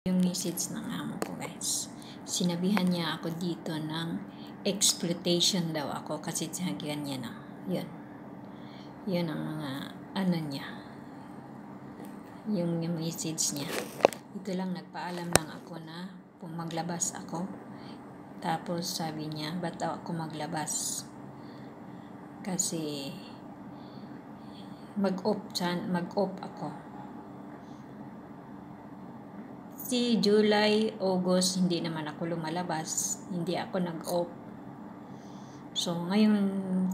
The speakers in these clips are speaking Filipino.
Yung message ng amo ko, guys. Sinabihan niya ako dito ng exploitation daw ako kasi sinabihan niya na. Yun ang mga ano niya. Yung message niya. Ito lang, nagpaalam lang ako na maglabas ako. Tapos sabi niya, ba't ako maglabas? Kasi mag-off ako. Si July, August, hindi naman ako lumalabas. Hindi ako nag-off. So, ngayong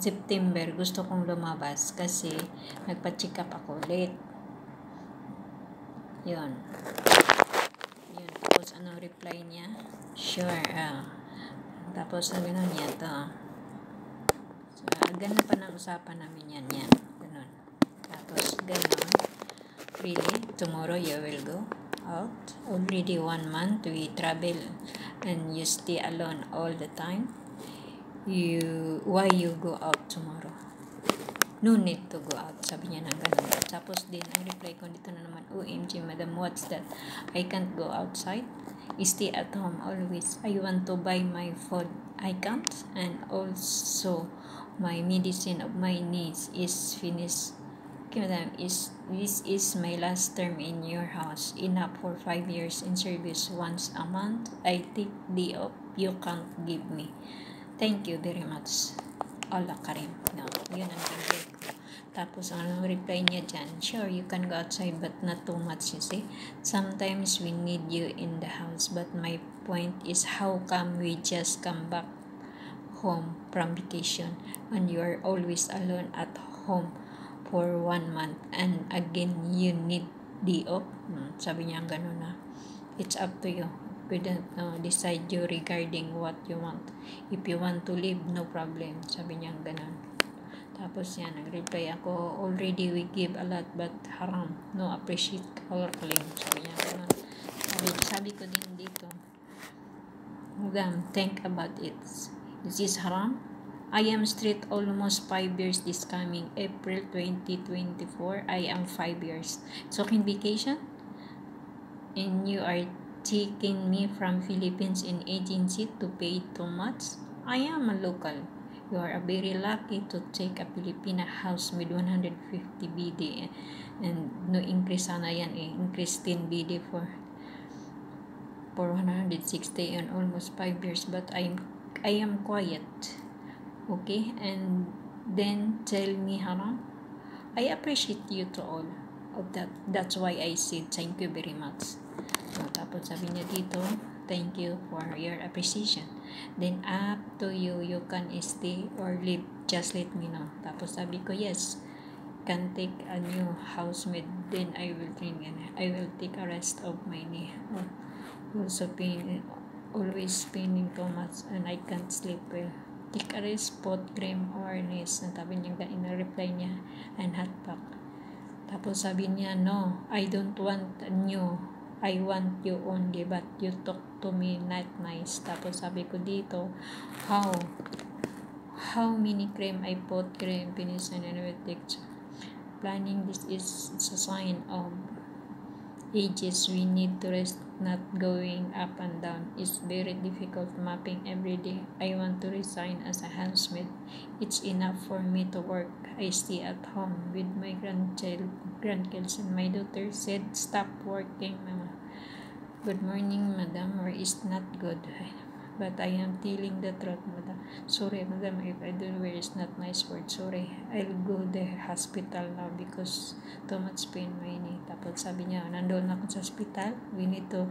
September, gusto kong lumabas kasi nagpa-check up ako late. Yun. Tapos, ano reply niya? Sure. Tapos, sabi na niya to. So, ganun pa ng usapan namin yan. Ganun. Tapos, ganun. Really? Tomorrow you will go out? Already 1 month we travel and you stay alone all the time. Why you go out tomorrow? No need to go out. Sabi niya ng ganun. Tapos din, ang reply ko dito na naman, OMG, madam, what's that? I can't go outside. Stay at home always. I want to buy my food. I can't. And also, my medicine of my needs is finished. Okay, madam, this is my last term in your house. Enough for 5 years in service. Once a month, I take day off. You can't give me. Thank you very much. Allah Karim. No, yun ang reply ko. Tapos, ang reply niya dyan, sure, you can go outside, but not too much, you see. Sometimes we need you in the house, but my point is, how come we just come back home from vacation, and you are always alone at home for 1 month, and again, you need day off? Sabi niya, gano'n na. It's up to you. We don't decide you regarding what you want. If you want to leave, no problem. Sabi niya ganun. Tapos yan, nag-reply ako, already we give a lot but haram. No appreciate our claim. Sabi niya ganun. Sabi ko din dito, madam, think about it. Is this haram? I am straight almost 5 years this coming April 2024. I am 5 years. So, in vacation? And you are taking me from Philippines in agency to pay too much? I am a local. You are very lucky to take a Filipina house with 150 BD and no increase sana yan increase 10 BD for 160 and almost 5 years, but I am quiet. Okay, and then tell me haram? I appreciate you to all of that. That's why I said thank you very much. Tapos sabi niya dito, thank you for your appreciation. Then up to you, you can stay or leave, just let me know. Tapos sabi ko, yes, can take a new housemate, then I will take a rest of my knee. Also always spinning too much and I can't sleep well. Take a rest, put cream or nest. Sabi niya, in-reply niya, and hot pack. Tapos sabi niya, no, I don't want new. I want you only, but you talk to me not nice. Tapos sabi ko dito, how many cream I put cream, finish and picture. Planning, this is a sign of ages. We need to rest, not going up and down. It's very difficult mapping every day. I want to resign as a housemaid. It's enough for me to work. I stay at home with my grandkids, and my daughter said, stop working, mama. Good morning, madam, or is not good. But I am telling the truth, madam. Sorry, madam, if I don't wear is not nice word. Sorry, I'll go the hospital now because too much pain my knee. Tapos sabi niya, nandun ako sa hospital. We need to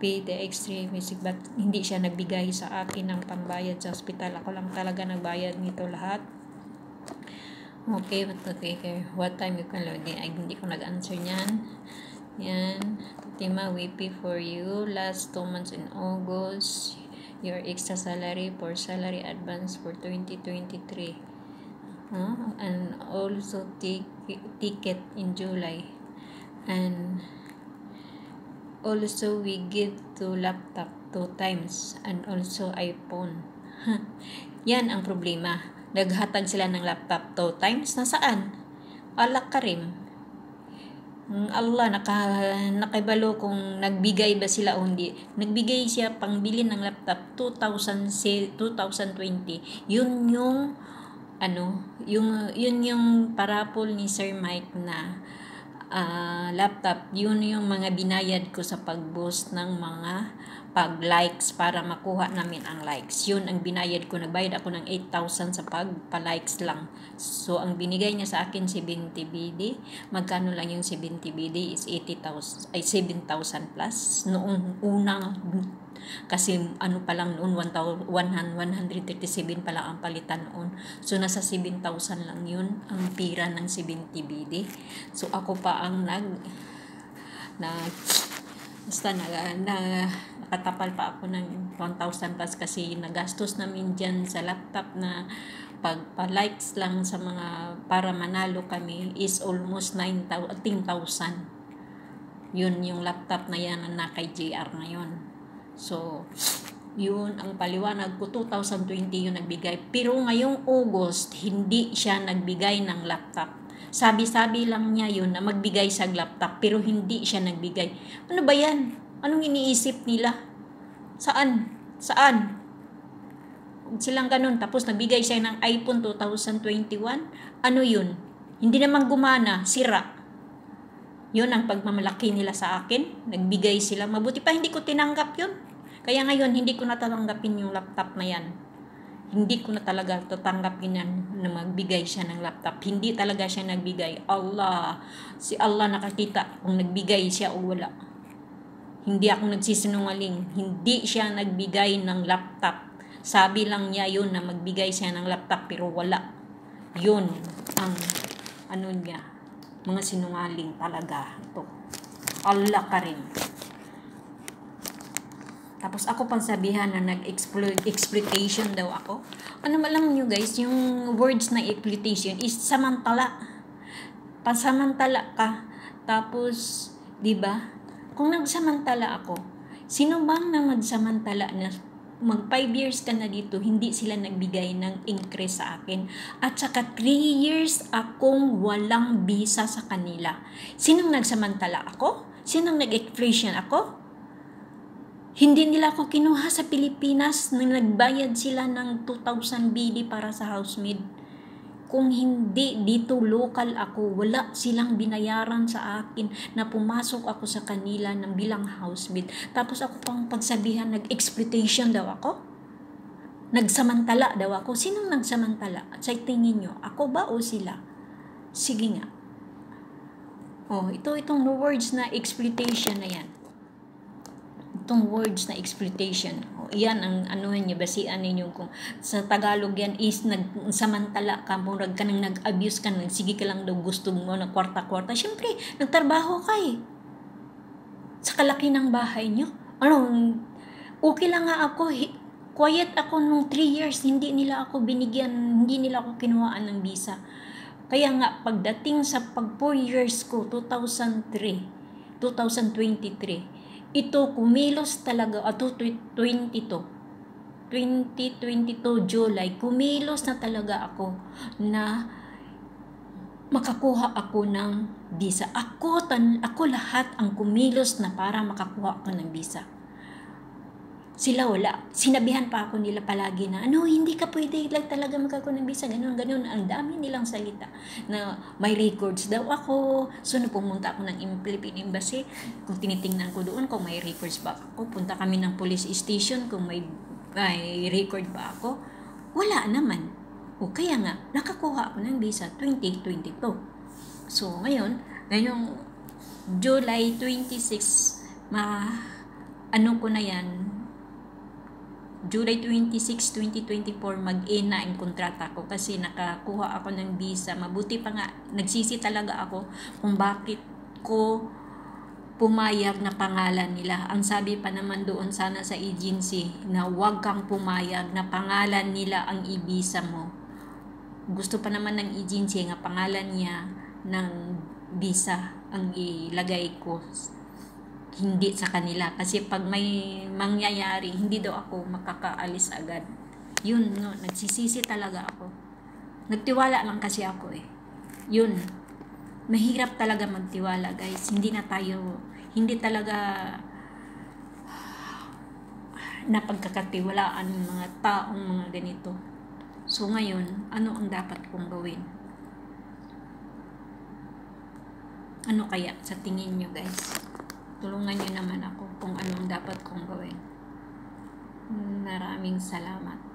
pay the extra music. But hindi siya nagbigay sa akin ng pambayad sa hospital. Ako lang talaga nagbayad nito lahat. Okay, but okay. What time you can load? Ay, hindi ko nag-answer niyan. Yan. Fatima, we pay for you. Last 2 months in August. Your extra salary for salary advance for 2023. And also ticket in July. And also we give to laptop 2 times. And also iPhone. Yan ang problema. Naghatag sila ng laptop 2 times. Nasaan? Allah Karim. Allah, nakibalo kung nagbigay ba sila o hindi. Nagbigay siya pangbili ng laptop 2020. Yun yung yun yung parapol ni Sir Mike na laptop. Yun yung mga binayad ko sa pag-boost ng mga pag-likes para makuha namin ang likes. Yun ang binayad ko. Nagbayad ako ng 8,000 sa pag-likes lang. So, ang binigay niya sa akin 70 BD. Magkano lang yung 70 BD is 7,000 plus. Noong unang, kasi pa lang noon, 137 pa lang ang palitan noon. So, nasa 7,000 lang yun, ang pira ng 70 BD. So, ako pa ang nakatapal pa ako ng 1,000 plus kasi nagastos namin dyan sa laptop na pagpa-likes lang sa mga para manalo kami is almost 10,000. Yun yung laptop na yan na kay JR ngayon. So, yun ang paliwanag ko. 2020 yung nagbigay. Pero ngayong August, hindi siya nagbigay ng laptop. Sabi-sabi lang niya yun na magbigay sa laptop, pero hindi siya nagbigay. Ano ba yan? Anong iniisip nila? Saan? Silang ganun. Tapos nagbigay siya ng iPhone 2021. Ano yun? Hindi naman gumana. Sira. Yun ang pagmamalaki nila sa akin. Nagbigay sila. Mabuti pa hindi ko tinanggap yun. Kaya ngayon, hindi ko natatanggapin yung laptop na yan. Hindi ko na talaga tatanggapin yan na magbigay siya ng laptop. Hindi talaga siya nagbigay. Si Allah nakakita kung nagbigay siya o wala. Hindi ako nagsisinungaling. Hindi siya nagbigay ng laptop. Sabi lang niya yun na magbigay siya ng laptop pero wala. Yun ang niya. Mga sinungaling talaga. Ito. Allah ka rin. Tapos ako pang sabihan na exploitation daw ako. Ano malam nyo guys, yung words na exploitation is samantala. Pansamantala ka. Tapos, di ba? Kung nagsamantala ako, sino bang na magsamantala na mag 5 years ka na dito, hindi sila nagbigay ng increase sa akin. At saka 3 years akong walang visa sa kanila. Sinong nagsamantala ako? Sinong nag-exploitation ako? Hindi nila ako kinuha sa Pilipinas nang nagbayad sila ng 2,000 BD para sa housemaid. Kung hindi dito local ako, wala silang binayaran sa akin na pumasok ako sa kanila ng bilang housemaid. Tapos ako pang pagsabihan, nag-exploitation daw ako? Nagsamantala daw ako? Sinong nagsamantala? Sa tingin nyo, ako ba o sila? Sige nga. Itong words na exploitation na yan. Itong words na exploitation. Yan ang niya, basihan ninyo kung sa Tagalog yan is nagsamantala ka, murag ka nang nag-abuse ka, sige ka lang daw gusto mo na kwarta-kwarta. Siyempre, nagtrabaho ka eh. Sa kalaki ng bahay nyo. Okay lang nga ako. Quiet ako nung 3 years. Hindi nila ako binigyan, hindi nila ako kinuhaan ng visa. Kaya nga, pagdating sa 4 years ko, 2023, ito, kumilos talaga, 2022 July, kumilos na talaga ako na makakuha ako ng visa. Ako lahat ang kumilos na para makakuha ako ng visa. Sila wala. Sinabihan pa ako nila palagi na, hindi ka pwede lang talaga magkakuha ng visa. Ganun. Ang dami nilang salita. Na may records daw ako. So, pumunta ako ng Philippine Embassy. Kung tinitingnan ko doon, kung may records ba ako. Punta kami ng police station kung may record ba ako. Wala naman. Kaya nga, nakakuha ako ng visa 2022. So, ngayong July 26, ko na yan, July 26, 2024, mag-ina ang kontrata ko kasi nakakuha ako ng visa. Mabuti pa nga, nagsisi talaga ako kung bakit ko pumayag na pangalan nila. Ang sabi pa naman doon sana sa agency na huwag kang pumayag na pangalan nila ang i-visa mo. Gusto pa naman ng agency nga pangalan niya ng visa ang ilagay ko. Hindi sa kanila. Kasi pag may mangyayari, hindi daw ako makakaalis agad. Yun, nagsisisi talaga ako. Nagtiwala lang kasi ako eh. Yun. mahirap talaga magtiwala guys. Hindi talaga napagkakatiwalaan ng mga taong mga ganito. So ngayon, ano ang dapat kong gawin? Ano kaya sa tingin nyo guys? Tulungan nyo naman ako kung ano ang dapat kong gawin. Maraming salamat.